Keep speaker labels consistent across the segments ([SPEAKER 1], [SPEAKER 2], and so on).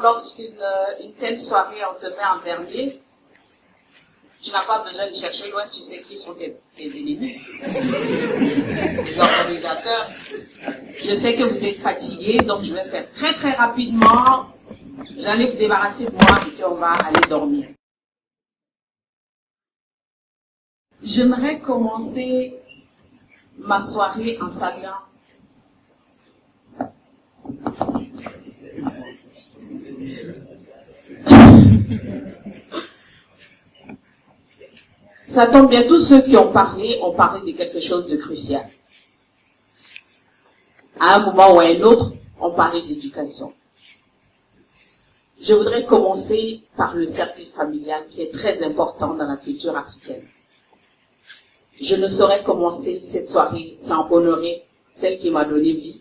[SPEAKER 1] Lorsqu'une telle soirée, on te met en dernier, tu n'as pas besoin de chercher loin, tu sais qui sont tes ennemis, les organisateurs. Je sais que vous êtes fatigués, donc je vais faire très très rapidement. Vous allez vous débarrasser de moi et puis on va aller dormir. J'aimerais commencer ma soirée en saluant ça tombe bien, tous ceux qui ont parlé de quelque chose de crucial. À un moment ou à un autre, on parlait d'éducation. Je voudrais commencer par le cercle familial qui est très important dans la culture africaine. Je ne saurais commencer cette soirée sans honorer celle qui m'a donné vie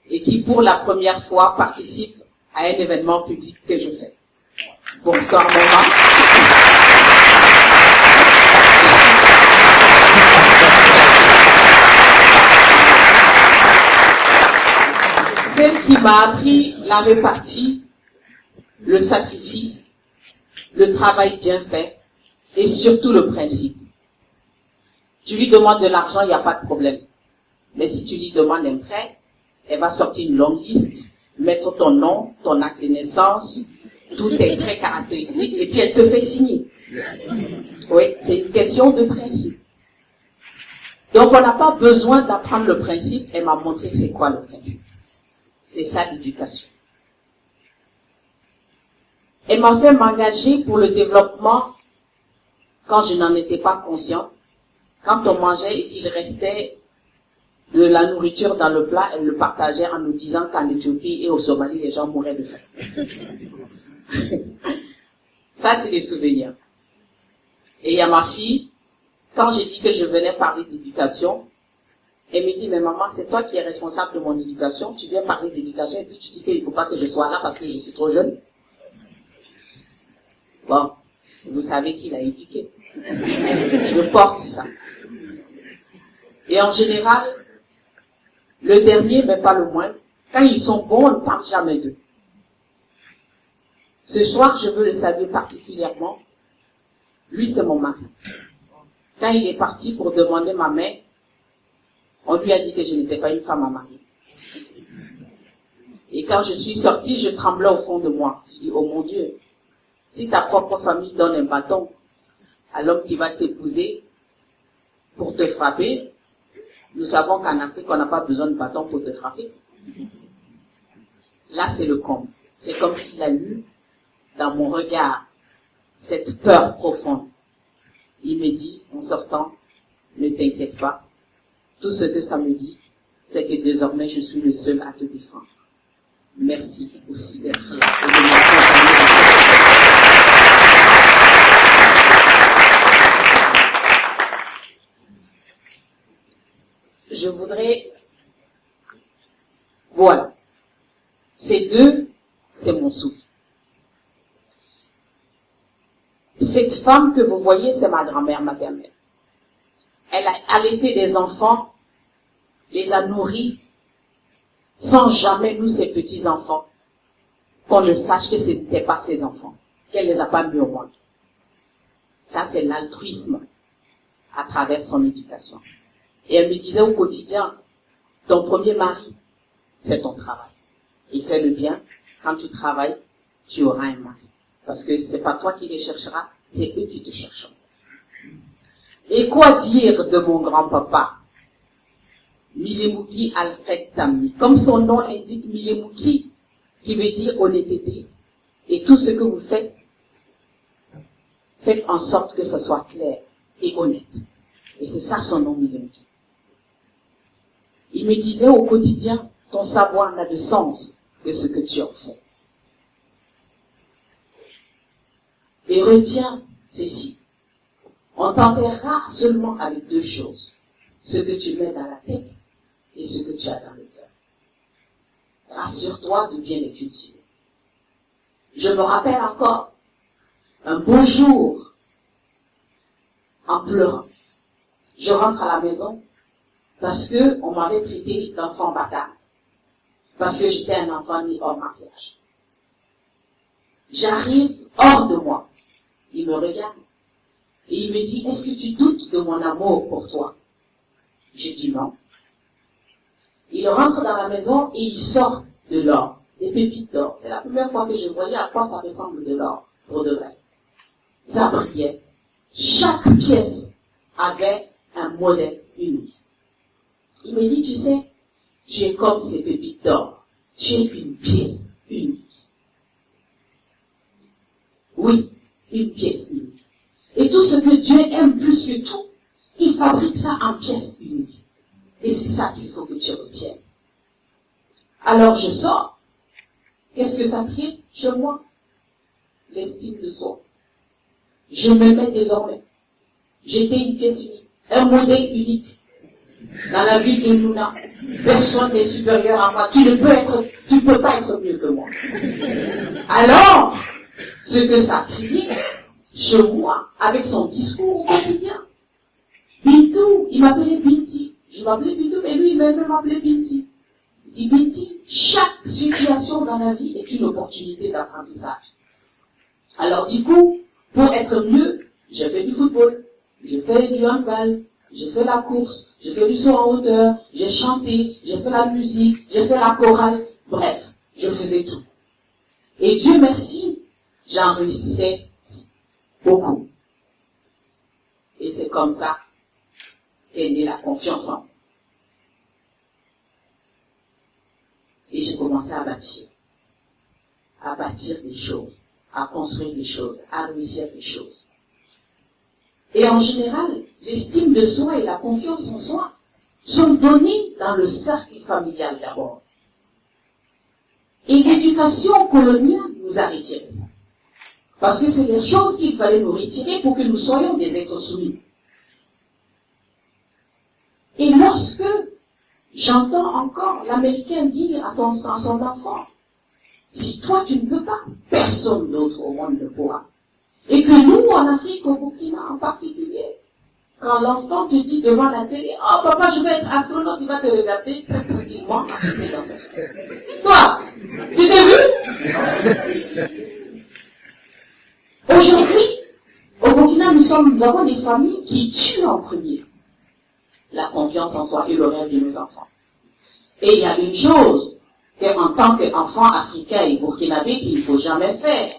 [SPEAKER 1] et qui, pour la première fois, participe à un événement public que je fais. Bonsoir, maman. Celle qui m'a appris la répartie, le sacrifice, le travail bien fait et surtout le principe. Tu lui demandes de l'argent, il n'y a pas de problème. Mais si tu lui demandes un prêt, elle va sortir une longue liste, mettre ton nom, ton acte de naissance, tous tes traits caractéristiques, et puis elle te fait signer. Oui, c'est une question de principe. Donc on n'a pas besoin d'apprendre le principe, elle m'a montré c'est quoi le principe. C'est ça l'éducation. Elle m'a fait m'engager pour le développement quand je n'en étais pas consciente. Quand on mangeait et qu'il restait de la nourriture dans le plat, elle le partageait en nous disant qu'en Éthiopie et au Somalie, les gens mouraient de faim. Ça, c'est des souvenirs. Et il y a ma fille, quand j'ai dit que je venais parler d'éducation, elle me dit, mais maman, c'est toi qui es responsable de mon éducation, tu viens parler d'éducation et puis tu dis qu'il ne faut pas que je sois là parce que je suis trop jeune. Bon, vous savez qui l'a éduqué. Je porte ça. Et en général, le dernier, mais pas le moindre, quand ils sont bons, on ne parle jamais d'eux. Ce soir, je veux le saluer particulièrement. Lui, c'est mon mari. Quand il est parti pour demander ma main, on lui a dit que je n'étais pas une femme à marier. Et quand je suis sortie, je tremblais au fond de moi. Je dis, oh mon Dieu, si ta propre famille donne un bâton à l'homme qui va t'épouser pour te frapper, nous savons qu'en Afrique, on n'a pas besoin de bâton pour te frapper. Là, c'est le comble. C'est comme s'il a eu dans mon regard cette peur profonde. Il me dit, en sortant, ne t'inquiète pas. Tout ce que ça me dit, c'est que désormais, je suis le seul à te défendre. Merci aussi d'être là. Je voudrais... Voilà. Ces deux, c'est mon souffle. Cette femme que vous voyez, c'est ma grand-mère maternelle. Elle a allaité des enfants, les a nourris, sans jamais, nous, ses petits-enfants, qu'on ne sache que ce n'étaient pas ses enfants, qu'elle ne les a pas mis au monde. Ça, c'est l'altruisme à travers son éducation. Et elle me disait au quotidien, ton premier mari, c'est ton travail. Il fait le bien. Quand tu travailles, tu auras un mari. Parce que c'est pas toi qui les chercheras, c'est eux qui te chercheront. Et quoi dire de mon grand-papa, Milemuki Alfred Tammi? Comme son nom l'indique, Milemuki, qui veut dire honnêteté. Et tout ce que vous faites, faites en sorte que ce soit clair et honnête. Et c'est ça son nom, Milemuki. Il me disait au quotidien, ton savoir n'a de sens que ce que tu en fais. Et retiens ceci. On t'enterrera seulement avec deux choses. Ce que tu mets dans la tête et ce que tu as dans le cœur. Rassure-toi de bien les cultiver. Je me rappelle encore un beau jour en pleurant. Je rentre à la maison parce que on m'avait traité d'enfant bâtard. Parce que j'étais un enfant né hors mariage. J'arrive hors de moi. Il me regarde. Et il me dit, est-ce que tu doutes de mon amour pour toi? J'ai dit non. Il rentre dans la maison et il sort de l'or, des pépites d'or. C'est la première fois que je voyais à quoi ça ressemble de l'or, pour de vrai. Ça brillait. Chaque pièce avait un modèle unique. Il me dit, tu sais, tu es comme ces pépites d'or. Tu es une pièce unique. Oui, une pièce unique. Et tout ce que Dieu aime plus que tout, il fabrique ça en pièces uniques. Et c'est ça qu'il faut que tu retiennes. Alors je sors. Qu'est-ce que ça crée chez moi? L'estime de soi. Je m'aimais désormais. J'étais une pièce unique, un modèle unique. Dans la vie de Luna, personne n'est supérieur à moi. Tu ne peux pas être mieux que moi. Alors, ce que ça crée chez moi, avec son discours au quotidien. Bintou, il m'appelait Binti. Je m'appelais Bintou, mais lui, il m'a même appelé Binti. Il dit, Binti, chaque situation dans la vie est une opportunité d'apprentissage. Alors du coup, pour être mieux, j'ai fait du football, j'ai fait du handball, j'ai fait la course, j'ai fait du saut en hauteur, j'ai chanté, j'ai fait la musique, j'ai fait la chorale. Bref, je faisais tout. Et Dieu merci, j'en réussissais beaucoup. Et c'est comme ça qu'est née la confiance en moi. Et j'ai commencé à bâtir des choses, à construire des choses, à réussir des choses. Et en général, l'estime de soi et la confiance en soi sont données dans le cercle familial d'abord. Et l'éducation coloniale nous a retiré ça. Parce que c'est les choses qu'il fallait nous retirer pour que nous soyons des êtres soumis. Et lorsque j'entends encore l'Américain dire à son enfant, si toi tu ne peux pas, personne d'autre au monde ne pourra. Et que nous, en Afrique, au Burkina en particulier, quand l'enfant te dit devant la télé, oh papa, je vais être astronaute, il va te regarder très tranquillement. Toi, tu t'es vu? Aujourd'hui, au Burkina, nous avons des familles qui tuent en premier la confiance en soi et le rêve de nos enfants. Et il y a une chose qu'en tant qu'enfant africain et burkinabé qu'il ne faut jamais faire.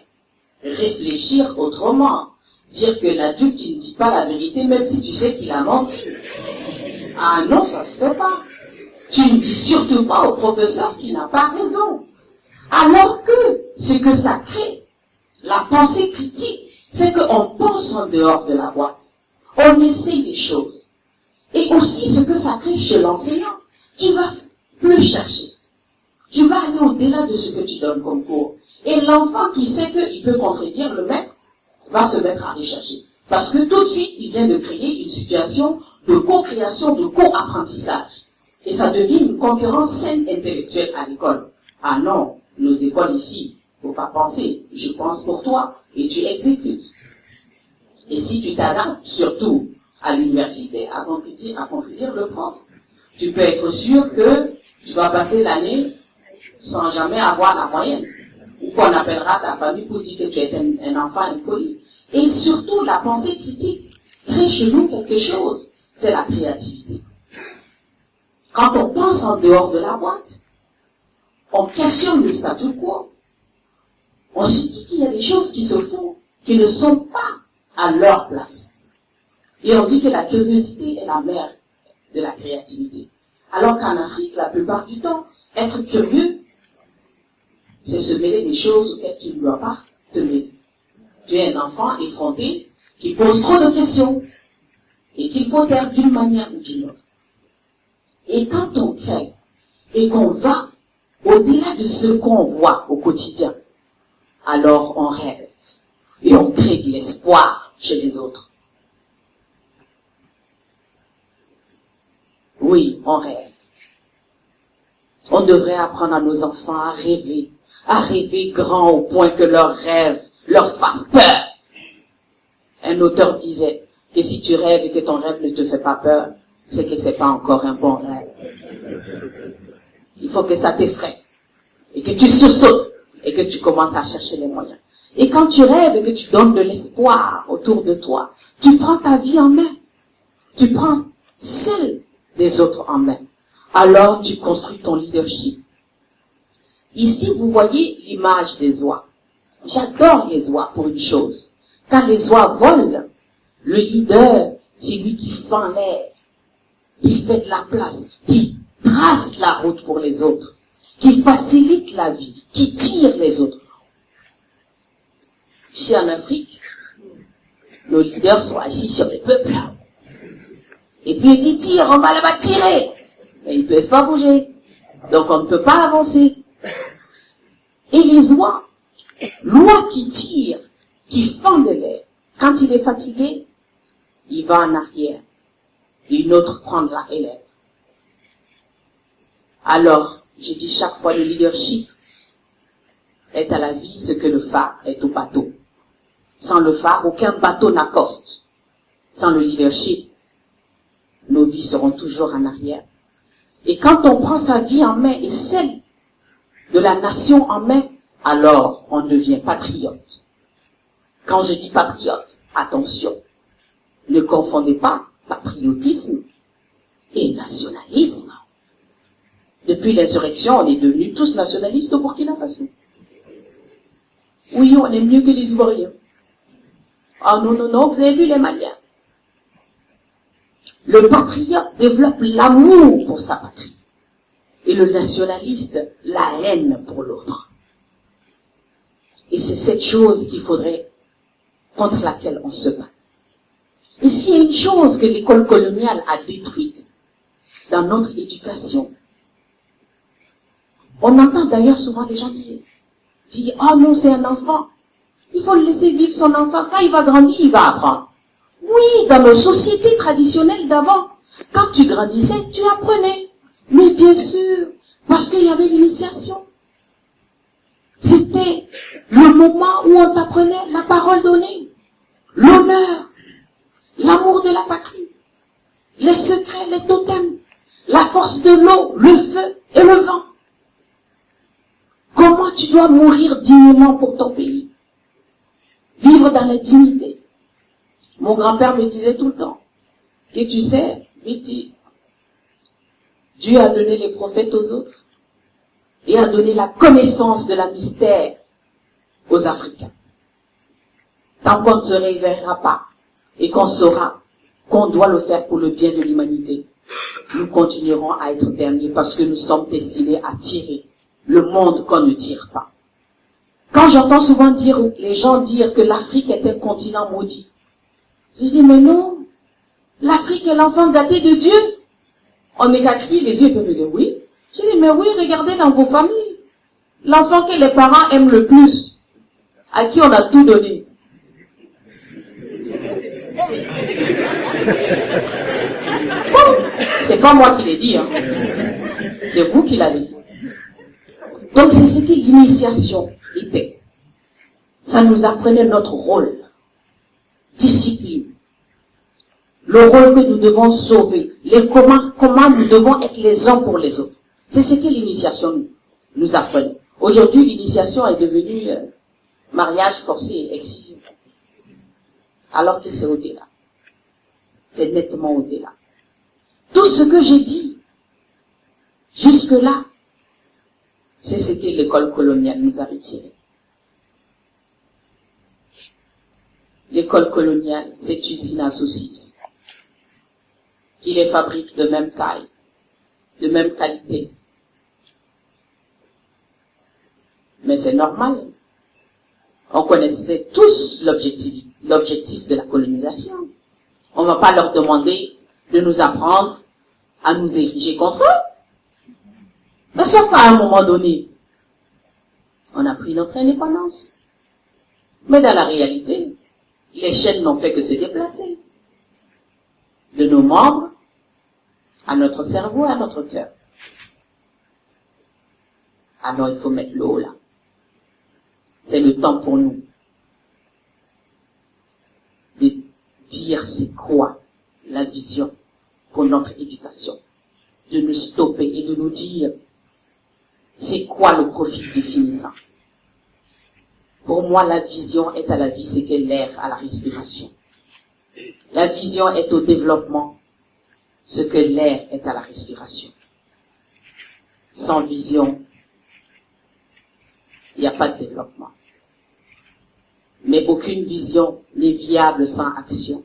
[SPEAKER 1] Réfléchir autrement. Dire que l'adulte, il ne dit pas la vérité, même si tu sais qu'il a menti. Ah non, ça se fait pas. Tu ne dis surtout pas au professeur qu'il n'a pas raison. Alors que ce que ça crée, la pensée critique, c'est qu'on pense en dehors de la boîte. On essaie des choses. Et aussi ce que ça crée chez l'enseignant. Tu vas plus chercher. Tu vas aller au-delà de ce que tu donnes comme cours. Et l'enfant qui sait qu'il peut contredire le maître va se mettre à rechercher. Parce que tout de suite, il vient de créer une situation de co-création, de co-apprentissage. Et ça devient une concurrence saine intellectuelle à l'école. Ah non, nos écoles ici, faut pas penser. Je pense pour toi et tu exécutes. Et si tu t'adaptes, surtout à l'université, à contredire le prof, tu peux être sûr que tu vas passer l'année sans jamais avoir la moyenne. Ou qu'on appellera ta famille pour dire que tu es un enfant impoli. Et surtout, la pensée critique crée chez nous quelque chose, c'est la créativité. Quand on pense en dehors de la boîte, on questionne le statu quo. On se dit qu'il y a des choses qui se font, qui ne sont pas à leur place. Et on dit que la curiosité est la mère de la créativité. Alors qu'en Afrique, la plupart du temps, être curieux, c'est se mêler des choses auxquelles tu ne dois pas te mêler. Tu es un enfant effronté qui pose trop de questions et qu'il faut taire d'une manière ou d'une autre. Et quand on crée et qu'on va au-delà de ce qu'on voit au quotidien, alors on rêve et on crée de l'espoir chez les autres. Oui, on rêve. On devrait apprendre à nos enfants à rêver grand au point que leurs rêves leur fassent peur. Un auteur disait que si tu rêves et que ton rêve ne te fait pas peur, c'est que c'est pas encore un bon rêve. Il faut que ça t'effraie et que tu sursautes et que tu commences à chercher les moyens. Et quand tu rêves et que tu donnes de l'espoir autour de toi, tu prends ta vie en main. Tu prends celle des autres en main. Alors tu construis ton leadership. Ici, vous voyez l'image des oies. J'adore les oies pour une chose. Quand les oies volent, le leader, c'est lui qui fend l'air, qui fait de la place, qui trace la route pour les autres, qui facilite la vie, qui tire les autres. Ici en Afrique, nos leaders sont assis sur les peuples. Et puis ils disent, tire, on va là-bas tirer. Mais ils ne peuvent pas bouger. Donc on ne peut pas avancer. Et les oies, l'oie qui tire, qui fend de l'air, quand il est fatigué, il va en arrière. Et une autre prend la relève. Alors, je dis chaque fois, le leadership est à la vie ce que le phare est au bateau. Sans le phare, aucun bateau n'accoste. Sans le leadership, nos vies seront toujours en arrière. Et quand on prend sa vie en main et celle de la nation en main, alors on devient patriote. Quand je dis patriote, attention, ne confondez pas patriotisme et nationalisme. Depuis l'insurrection, on est devenus tous nationalistes au Burkina Faso. Oui, on est mieux que les Ivoiriens. Ah non, non, non, vous avez vu les Maliens. Le patriote développe l'amour pour sa patrie. Et le nationaliste, la haine pour l'autre. Et c'est cette chose qu'il faudrait, contre laquelle on se bat. Et s'il y a une chose que l'école coloniale a détruite dans notre éducation, on entend d'ailleurs souvent les gens dire, oh non, c'est un enfant. Il faut le laisser vivre son enfance. Quand il va grandir, il va apprendre. Oui, dans nos sociétés traditionnelles d'avant, quand tu grandissais, tu apprenais. Mais bien sûr, parce qu'il y avait l'initiation. C'était le moment où on t'apprenait la parole donnée, l'honneur, l'amour de la patrie, les secrets, les totems, la force de l'eau, le feu et le vent. Comment tu dois mourir dignement pour ton pays. Vivre dans la dignité. Mon grand-père me disait tout le temps que tu sais, Viti, Dieu a donné les prophètes aux autres et a donné la connaissance de la mystère aux Africains. Tant qu'on ne se réveillera pas et qu'on saura qu'on doit le faire pour le bien de l'humanité, nous continuerons à être derniers parce que nous sommes destinés à tirer le monde qu'on ne tire pas. Quand j'entends souvent les gens dire que l'Afrique est un continent maudit, je dis mais non, l'Afrique est l'enfant gâté de Dieu. On n'est qu'à crier, les yeux peuvent me dire oui. Je dis mais oui, regardez dans vos familles, l'enfant que les parents aiment le plus, à qui on a tout donné. Bon, c'est pas moi qui l'ai dit, hein. C'est vous qui l'avez dit. Donc c'est ce que l'initiation était. Ça nous apprenait notre rôle, discipline, le rôle que nous devons sauver, comment nous devons être les uns pour les autres. C'est ce que l'initiation nous apprenait. Aujourd'hui, l'initiation est devenue mariage forcé et excision. Alors que c'est au-delà. C'est nettement au-delà. Tout ce que j'ai dit jusque-là, c'est ce que l'école coloniale nous a retiré. L'école coloniale, cette usine à saucisses, qui les fabrique de même taille, de même qualité. Mais c'est normal. On connaissait tous l'objectif de la colonisation. On ne va pas leur demander de nous apprendre à nous ériger contre eux. Mais sauf qu'à un moment donné, on a pris notre indépendance. Mais dans la réalité, les chaînes n'ont fait que se déplacer. De nos membres à notre cerveau, à notre cœur. Alors il faut mettre le haut là. C'est le temps pour nous de dire c'est quoi la vision pour notre éducation. De nous stopper et de nous dire c'est quoi le profil définissant Pour moi, la vision est à la vie ce que l'air à la respiration. La vision est au développement ce que l'air est à la respiration. Sans vision, il n'y a pas de développement. Mais aucune vision n'est viable sans action.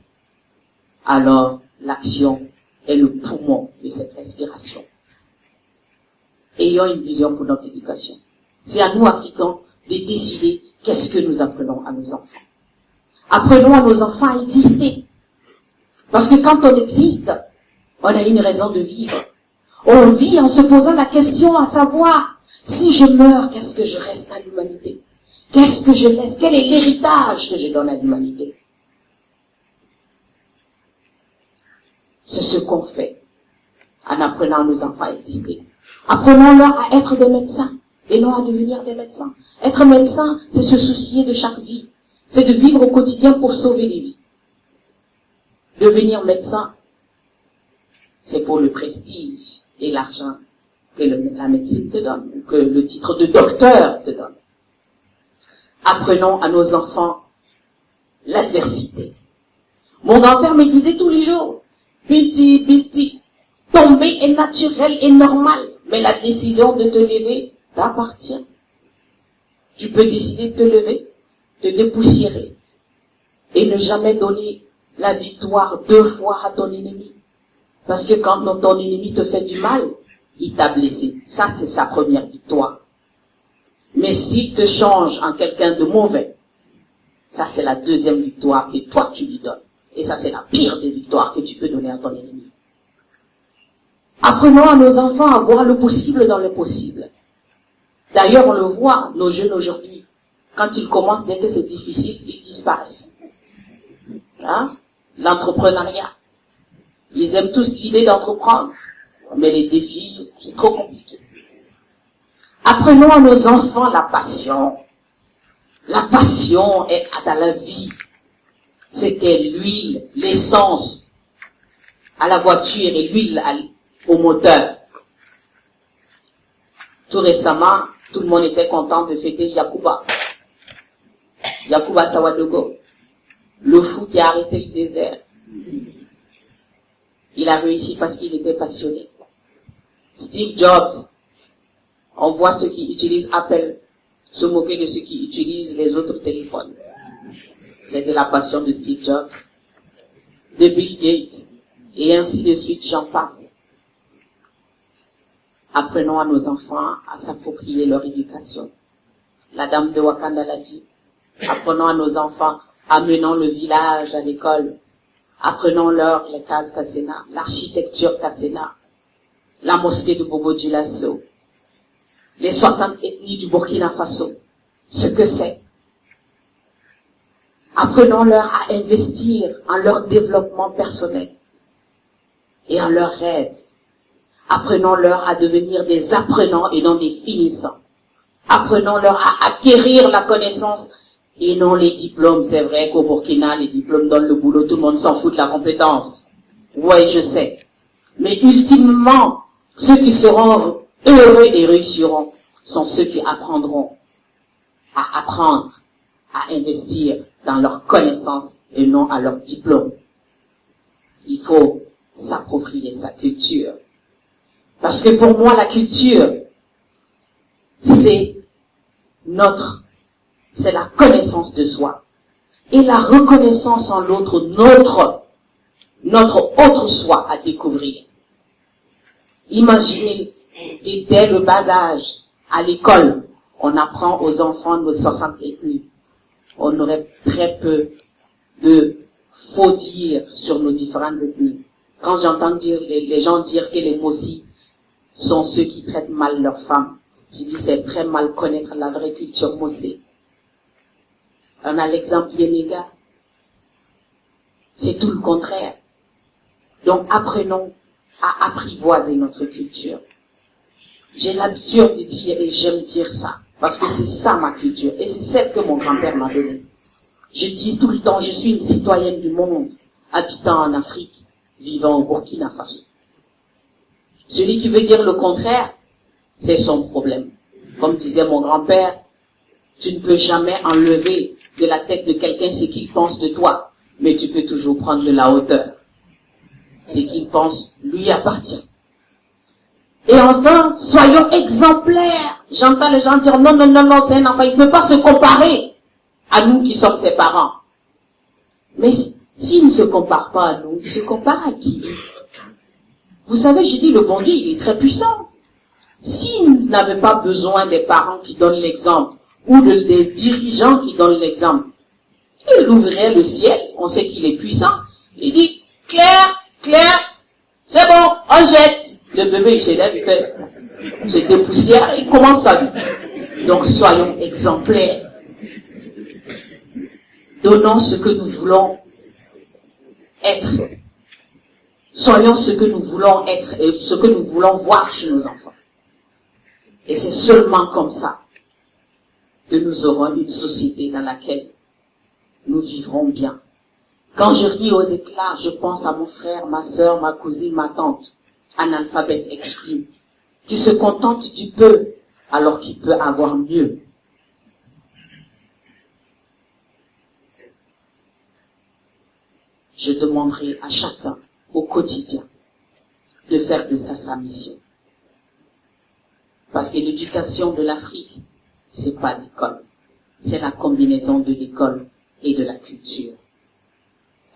[SPEAKER 1] Alors, l'action est le poumon de cette respiration. Ayons une vision pour notre éducation. C'est à nous, Africains, de décider qu'est-ce que nous apprenons à nos enfants. Apprenons à nos enfants à exister. Parce que quand on existe, on a une raison de vivre. On vit en se posant la question à savoir, si je meurs, qu'est-ce que je reste à l'humanité? Qu'est-ce que je laisse? Quel est l'héritage que je donne à l'humanité? C'est ce qu'on fait en apprenant à nos enfants à exister. Apprenons-leur à être des médecins et non à devenir des médecins. Être médecin, c'est se soucier de chaque vie. C'est de vivre au quotidien pour sauver des vies. Devenir médecin, c'est pour le prestige et l'argent que la médecine te donne, ou que le titre de docteur te donne. Apprenons à nos enfants l'adversité. Mon grand-père me disait tous les jours, Biti, tomber est naturel et normal, mais la décision de te lever t'appartient. Tu peux décider de te lever, te dépoussiérer, et ne jamais donner la victoire 2 fois à ton ennemi. Parce que quand ton ennemi te fait du mal, il t'a blessé. Ça, c'est sa première victoire. Mais s'il te change en quelqu'un de mauvais, ça, c'est la deuxième victoire que toi, tu lui donnes. Et ça, c'est la pire des victoires que tu peux donner à ton ennemi. Apprenons à nos enfants à voir le possible dans l'impossible. D'ailleurs, on le voit, nos jeunes aujourd'hui, quand ils commencent, dès que c'est difficile, ils disparaissent. Hein? L'entrepreneuriat. Ils aiment tous l'idée d'entreprendre, mais les défis, c'est trop compliqué. Apprenons à nos enfants la passion. La passion est à la vie. C'était l'huile, l'essence à la voiture et l'huile au moteur. Tout récemment, tout le monde était content de fêter Yakuba Sawadogo, le fou qui a arrêté le désert. Il a réussi parce qu'il était passionné. Steve Jobs, on voit ceux qui utilisent Apple se moquer de ceux qui utilisent les autres téléphones. C'est de la passion de Steve Jobs, de Bill Gates, et ainsi de suite, j'en passe. Apprenons à nos enfants à s'approprier leur éducation. La dame de Wakanda l'a dit. Apprenons à nos enfants, amenons le village à l'école. Apprenons-leur les cases Kassena, l'architecture Kassena, la mosquée de Bobo Dioulasso, les 60 ethnies du Burkina Faso, ce que c'est. Apprenons-leur à investir en leur développement personnel et en leurs rêves. Apprenons-leur à devenir des apprenants et non des finissants. Apprenons-leur à acquérir la connaissance et non les diplômes. C'est vrai qu'au Burkina, les diplômes donnent le boulot, tout le monde s'en fout de la compétence. Ouais, je sais. Mais ultimement, ceux qui seront heureux et réussiront sont ceux qui apprendront à apprendre, à investir dans leur connaissance et non à leur diplôme. Il faut s'approprier sa culture. Parce que pour moi, la culture, c'est la connaissance de soi. Et la reconnaissance en l'autre, notre autre soi à découvrir. Imaginez, dès le bas âge, à l'école, on apprend aux enfants nos 60 ethnies. On aurait très peu de faux dires sur nos différentes ethnies. Quand j'entends dire les gens dire que les Mossi sont ceux qui traitent mal leurs femmes, je dis c'est très mal connaître la vraie culture Mossé. On a l'exemple des Négas. C'est tout le contraire. Donc apprenons à apprivoiser notre culture. J'ai l'habitude de dire, et j'aime dire ça, parce que c'est ça ma culture, et c'est celle que mon grand-père m'a donnée. Je dis tout le temps, je suis une citoyenne du monde, habitant en Afrique, vivant au Burkina Faso. Celui qui veut dire le contraire, c'est son problème. Comme disait mon grand-père, Tu ne peux jamais enlever de la tête de quelqu'un ce qu'il pense de toi, mais tu peux toujours prendre de la hauteur. Ce qu'il pense lui appartient. Et enfin, soyons exemplaires. J'entends les gens dire non, c'est un enfant, il ne peut pas se comparer à nous qui sommes ses parents. Mais s'il ne se compare pas à nous, il se compare à qui? Vous savez, j'ai dit, le bon Dieu, il est très puissant. S'il n'avait pas besoin des parents qui donnent l'exemple, ou des dirigeants qui donnent l'exemple, il ouvrirait le ciel, on sait qu'il est puissant. Il dit, Claire, c'est bon, on jette. Le bébé, il s'élève, il fait, se dépoussière, il commence sa vie. Donc, soyons exemplaires. Donnons ce que nous voulons être. Soyons ce que nous voulons être et ce que nous voulons voir chez nos enfants. Et c'est seulement comme ça que nous aurons une société dans laquelle nous vivrons bien. Quand je ris aux éclats, je pense à mon frère, ma sœur, ma cousine, ma tante, analphabète exclu, qui se contente du peu alors qu'il peut avoir mieux. Je demanderai à chacun, au quotidien, de faire de ça sa mission. Parce que l'éducation de l'Afrique, c'est pas l'école. C'est la combinaison de l'école et de la culture.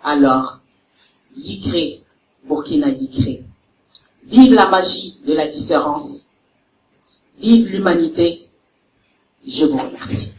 [SPEAKER 1] Alors, Yikré, Burkina Yikré. Vive la magie de la différence. Vive l'humanité. Je vous remercie.